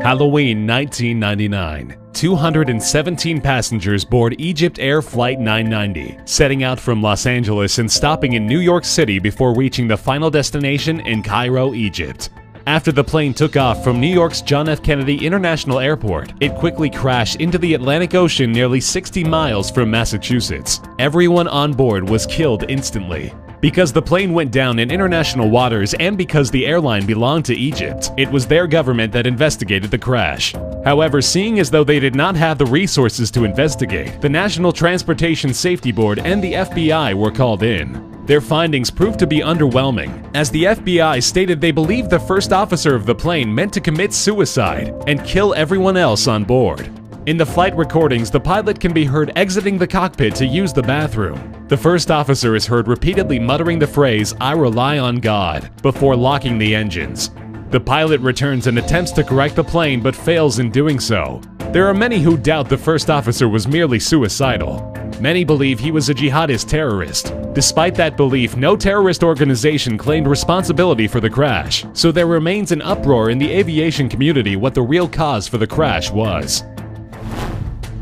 Halloween 1999. 217 passengers board Egypt Air Flight 990, setting out from Los Angeles and stopping in New York City before reaching the final destination in Cairo, Egypt. After the plane took off from New York's John F. Kennedy International Airport, it quickly crashed into the Atlantic Ocean nearly 60 miles from Massachusetts. Everyone on board was killed instantly. Because the plane went down in international waters and because the airline belonged to Egypt, it was their government that investigated the crash. However, seeing as though they did not have the resources to investigate, the National Transportation Safety Board and the FBI were called in. Their findings proved to be underwhelming, as the FBI stated they believed the first officer of the plane meant to commit suicide and kill everyone else on board. In the flight recordings, the pilot can be heard exiting the cockpit to use the bathroom. The first officer is heard repeatedly muttering the phrase, "I rely on God," before locking the engines. The pilot returns and attempts to correct the plane but fails in doing so. There are many who doubt the first officer was merely suicidal. Many believe he was a jihadist terrorist. Despite that belief, no terrorist organization claimed responsibility for the crash, so there remains an uproar in the aviation community what the real cause for the crash was.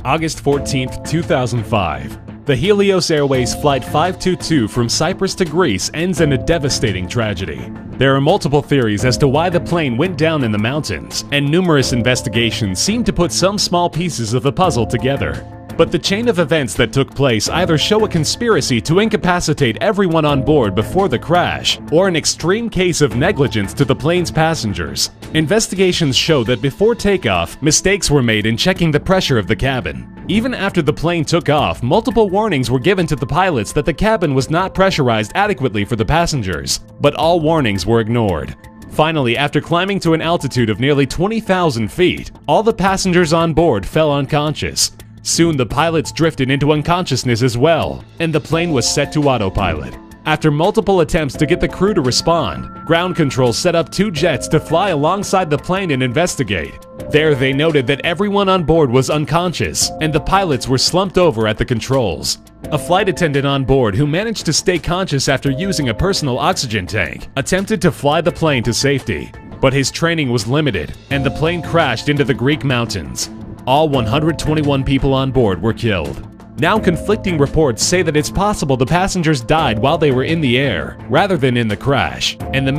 August 14, 2005. The Helios Airways Flight 522 from Cyprus to Greece ends in a devastating tragedy. There are multiple theories as to why the plane went down in the mountains, and numerous investigations seem to put some small pieces of the puzzle together. But the chain of events that took place either show a conspiracy to incapacitate everyone on board before the crash, or an extreme case of negligence to the plane's passengers. Investigations show that before takeoff, mistakes were made in checking the pressure of the cabin. Even after the plane took off, multiple warnings were given to the pilots that the cabin was not pressurized adequately for the passengers, but all warnings were ignored. Finally, after climbing to an altitude of nearly 20,000 feet, all the passengers on board fell unconscious. Soon the pilots drifted into unconsciousness as well, and the plane was set to autopilot. After multiple attempts to get the crew to respond, ground control set up 2 jets to fly alongside the plane and investigate. There they noted that everyone on board was unconscious, and the pilots were slumped over at the controls. A flight attendant on board who managed to stay conscious after using a personal oxygen tank attempted to fly the plane to safety, but his training was limited, and the plane crashed into the Greek mountains. All 121 people on board were killed. Now conflicting reports say that it's possible the passengers died while they were in the air, rather than in the crash, and the